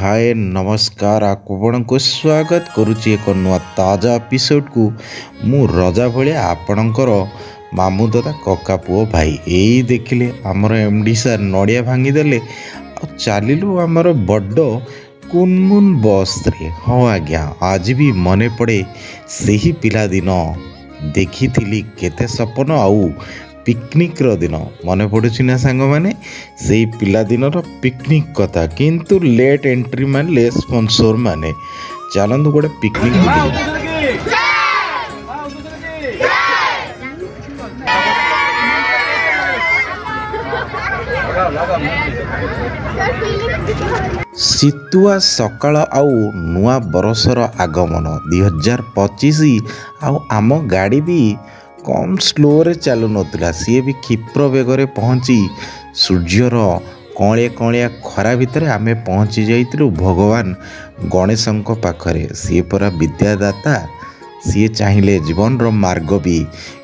हाय नमस्कार आपण को स्वागत करुच्ची एक नुआ ताजा एपिसोड को मु रजा भाया आपणकर मामू दादा कका पुओ भाई यही देखिले आमर एमडी सार नड़िया भांगीदेले चलू आमर बड़ कुनमुन बस रे। हाँ आज्ञा आज भी मने पड़े से ही पिला दिन देखी केते सपन आउ पिकनिक रो दिन मन पड़ुछि ना सांग माने से पिला दिन पिकनिक कथा किंतु लेट एंट्री मानले स्पॉन्सर माने चलंतु गोटे पिकनिक शीतुआ सकाळ आउ नुआ बरसर आगमन 2025 आउ आम गाड़ी भी कम स्लो रे चलु नथिला सी भी क्षिप्र बेगरे पहुँची सूर्यर कौलिया कौलिया खरा भितर आमे पहुँची जाइतिलु भगवान गणेशंक पाखरे। सी परा विद्यादाता सी चाहिए जीवन रो मार्ग भी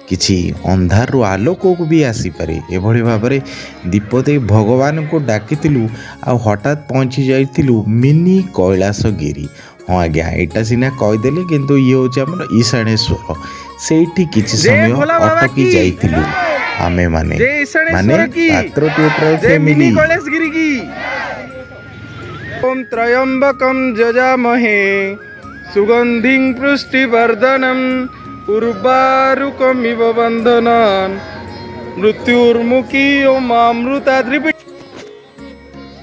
किछि अंधार रो आलोक को भी आसी पारे एभली भाबरे दीप दे भगवान को डाकितिलु आ हठात पहुँची जाइतिलु मिनी कैलासगिरी। हाँ आज्ञा एटा सिना कहीदेली किंतु ये होचे हमर ईशानेश्वर सेठी किछि समय अटकी जाइतिलु आमे माने पात्र ट्यूटर फैमिली कैलासगिरी की ओम त्रयंबकम जजामहे सुगंधिं पुष्टिवर्धनम उर्वारुकमिव बंधनान् मृत्युर्मुखी ओम अमृताद्रि।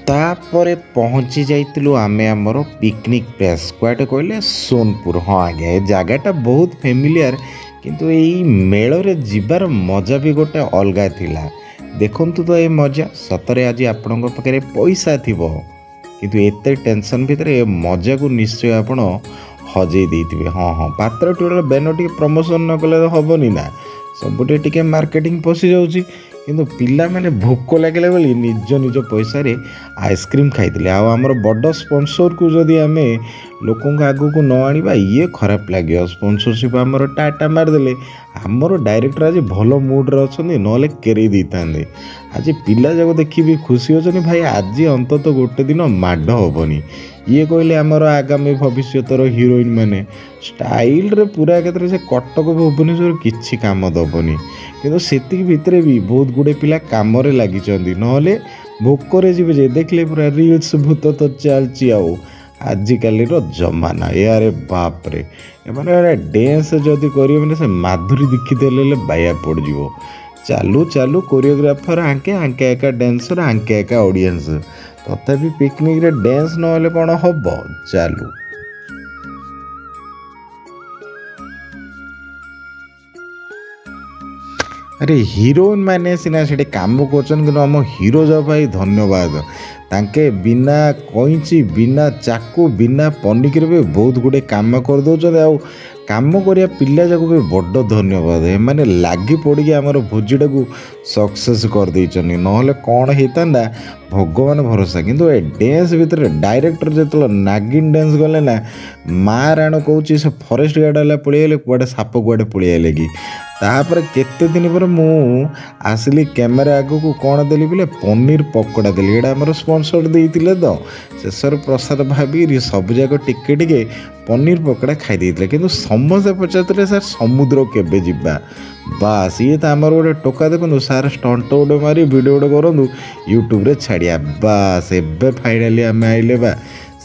तापर पहुँची जाइतिलु आमे हमर पिकनिक प्लेस क्वाटे कहले सोनपुर। हाँ आज्ञा ए जगहटा बहुत फेमिलियर किंतु यही मेल रे जीवार मजा भी गोटे अलगा थिला। देखंतु तो ये मजा सतरे आज आपन पाखे पैसा थिबो किंतु एते टेंशन भितर ए मजा को निश्चय आपण हजई देइथिबे। हाँ हाँ पात्र टोटल बेनो टी प्रमोशन न कले हबनी ना सबुटे टिके मार्केटिंग पसी जाउची किंतु पिला माने भोक लगे बोली निज निज पैसा रे आइसक्रीम खाइले आमर बड़ स्पॉन्सर को जदि आमे लोकों आगू को न आनिबा ये खराब लगे स्पॉन्सरशिप आमर टाटा मारदेले आमर डायरेक्टर आज भल मूड रे अछंदी नले केरे दैतांदे आज पिला जाको देखि भी खुशी होचनी भाई आज अंतत गोटे दिन माड होबनी ये कहले आमर आगामी भविष्यतर हीरोइन माने स्टाइल रे पूरा क्षेत्र से कटक भुवनेश्वर किछि काम दबनी किंतु सेति भितरे भी बहुत गुडे पिला काम रे लागि चंदी नहले भोकरे जीवे जे देखले पूरा रील्स भूत तो चलची आउ आजिकल जमाना यारे बाप रे माने डांस जदि करियो माने से माधुरी दीक्षित ले बाया पड़ जिवो चालू चालू कोरियोग्राफर आंके आंके एका डांसर आंके एका ऑडियंस तथापि पिकनिक रे डांस नहले कौन हम चालू। अरे हीरोइन माने सिना से काम कर आम हीरो जा भाई धन्यवाद तांके बिना कईची बिना चाकू बिना पनिकी भी बहुत गुड़े काम कर दौरान आउ काम करिया पिला जाक भी बड़ धन्यवाद एमाने लगी पड़ी आमर भोजीटा को सक्सेस कर देइचनी नहले कौन होता भगवान भरोसा किंतु ए डांस भितर डायरेक्टर जो नागिन डांस गले ना माँ राण कहूँ से फरेस्ट गार्ड पड़े कुआडे साप कुआडे पड़े कि तापर केते दिन पर मु आसली कैमेरा आगो को कौन देली बोले पनीर पकोड़ा देली एटा हमर स्पॉन्सर देइतिले तो शेषर प्रसाद भाभी सब जाक टिके टिके पनीर पकोड़ा खाई देइतिले किंतु समस्त पचारते सर समुद्र केबे जिबा बास ये तो आमर गोटे टोका देखो सार स्टंट गोटे मारी वीडियो गोटे करूँ यूट्यूब रे छाड़िया बास एबे फाइनाली आम आइले बा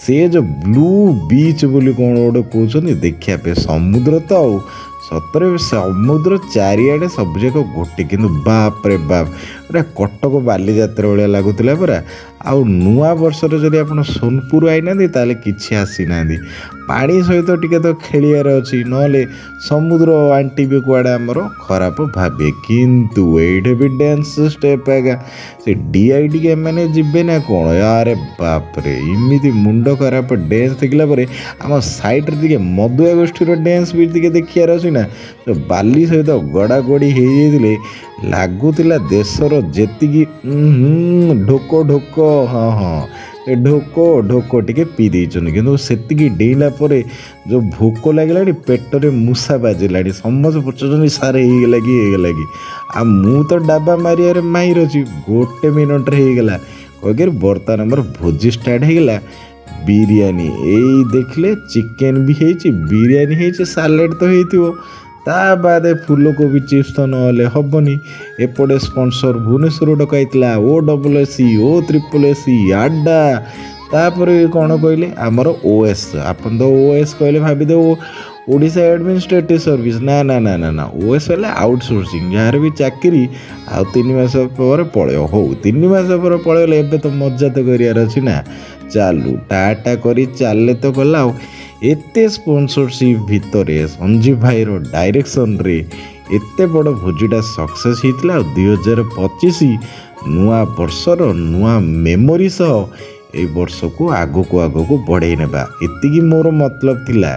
से जो ब्लू बीच बोली कौन गोटे कहते देखिया पे समुद्र तो आउ सतरे समुद्र चारिआडे सब जाक गोटे कि बाप रे बाप पूरा कटक बालीजात्रा भाया लगुला परा आउ नुआ वर्ष जदि आप सोनपुर आईना ताले किछि आसी ना पानी सहित टिके तो खेलियार अच्छी नले समुद्र आंटी भी कुआडे आमर खराब भावे किंतु एठे भी डांस स्टेप आगा से डीआईडी मैंने जीवे ना कौन यारे बाप रे इमिति मुंड खराब डांस देखला परे आम साइड रे मधुआ गोष्ठी डांस भी देखियार अच्छी ना तो बाली सहित गड़ा गड़ी हो जाइए लगुला देशर जेतिकी ढोक ढोक हाँ हाँ ए ढोक ढोक टिके पी देइछन किंतु सेतिकी डेइला परे जो भोक लागलानी पेटरे मूसा बाजिला समस्त पचार सारे हो आ मु तो डाबा मारियारे माहिर अच्छी गोटे मिनट रे हो गला कह बर्तमान आमर भोजी स्टार्ट हो गला ବିରିୟାନୀ ଏଇ ଦେଖିଲେ ଚିକେନ୍ ବି ହେଇଛି, ବିରିୟାନୀ ହେଇଛି, ସାଲାଡ଼ ତ ହେଇଥିବ, ତା ବାଦେ ଫୁଲକୋବି ଚିପ୍ସ ତ ନହେଲେ ହେବନି। ଏପଟେ ସ୍ପନ୍ସର ଭୁବନେଶ୍ୱର ଡକାଇଥିଲା OSSC OSSC ଆଡ୍ଡା। ତାପରେ କ'ଣ କହିଲେ ଆମର OS, ଆପଣ ତ OS କହିଲେ ଭାବିଦେବ ଓଡ଼ିଶା ଆଡ଼ମିନିଷ୍ଟ୍ରେଟିଭ ସର୍ଭିସ୍, ନା ନା ନା ନା ନା, OS ହେଲେ ଆଉଟସୋର୍ସିଂ, ଯାହାର ବି ଚାକିରି ଆଉ 3 ମାସ ପରେ ପଳେଇବ। ହଉ 3 ମାସ ପରେ ପଳେଇଲେ ଏବେ ତ ମଜା ତ କରିବାର ଅଛି ନା, ଚାଲୁ ଟାଟା କରି ଚାଲେ ତ ଗଲା। ଆଉ ଏତେ ସ୍ପନ୍ସରସିପ୍ ଭିତରେ ସଞ୍ଜୀବ ଭାଇର ଡାଇରେକ୍ସନରେ ଏତେ ବଡ଼ ଭୋଜିଟା ସକ୍ସେସ୍ ହେଇଥିଲା। ଆଉ 2025 ନୂଆ ବର୍ଷର ନୂଆ ମେମୋରି ସହ এই ବର୍ଷକୁ ଆଗକୁ ବଢ଼େଇ ନେବା, ଏତିକି ମୋର ମତଲବ ଥିଲା।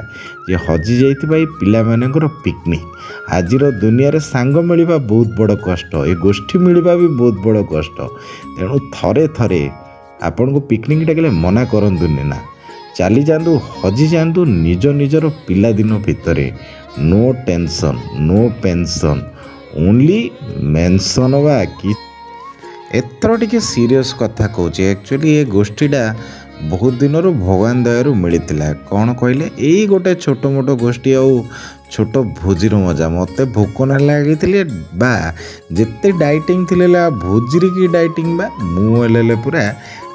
ଯେ ହଜି ଯାଇଥିବା ଏଇ ପିଲାମାନଙ୍କର ପିକନିକ୍, ଆଜିର ଦୁନିଆରେ ସାଙ୍ଗ ମିଳିବା ବହୁତ ବଡ଼ କଷ୍ଟ, ଏ ଗୋଷ୍ଠୀ ମିଳିବା ବି ବହୁତ ବଡ଼ କଷ୍ଟ। ତେଣୁ ଥରେ ଆପଣଙ୍କୁ ପିକନିକ୍ ଡାକିଲେ ମନା କରନ୍ତୁନି ନା, ଚାଲିଯାଆନ୍ତୁ, ହଜିଯାଆନ୍ତୁ ନିଜର ପିଲାଦିନ ଭିତରେ। No tension, no pension, only mention. ବା କି ଏଥର ଟିକେ ସିରିୟସ୍ କଥା କହୁଛି। ଆକ୍ଚୁଆଲି ଏ ଗୋଷ୍ଠୀଟା ବହୁତ ଦିନରୁ ଭଗବାନ ଦୟାରୁ ମିଳିଥିଲା। କ'ଣ କହିଲେ, ଏଇ ଗୋଟେ ଛୋଟ ମୋଟ ଗୋଷ୍ଠୀ ଆଉ ଛୋଟ ଭୋଜିର ମଜା। ମୋତେ ଭୋକ ନ ଲାଗିଥିଲେ ବା ଯେତେ ଡାଇଟିଂ ଥିଲେ ଭୋଜିରେ କି ଡାଇଟିଂ ବା, ମୁଁ ହେଲେ ପୁରା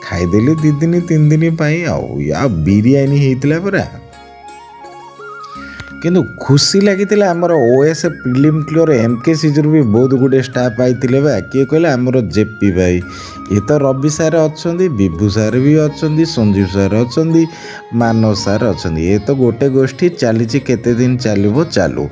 ଖାଇଦେଲି 2 ଦିନ 3 ଦିନ ପାଇଁ। ଆଉ ବିରିୟାନୀ ହେଇଥିଲା ପୁରା। କିନ୍ତୁ ଖୁସି ଲାଗିଥିଲା ଆମର OS ପ୍ରିଲିମ୍ କ୍ଲିୟର MKCରୁ ବି ବହୁତ ଗୁଡ଼ିଏ ଷ୍ଟାଫ୍ ଆଇଥିଲେ। ବା କିଏ କହିଲେ, ଆମର JP ଭାଇ, ଇଏ ତ ରବି ସାର୍ ଅଛନ୍ତି, ବିଭୁ ସାର୍ ବି ଅଛନ୍ତି, ସଞ୍ଜୀବ ସାର୍ ଅଛନ୍ତି, ମାନସ ସାର୍ ଅଛନ୍ତି। ଏ ତ ଗୋଟେ ଗୋଷ୍ଠୀ ଚାଲିଛି, କେତେ ଦିନ ଚାଲିବ ଚାଲୁ।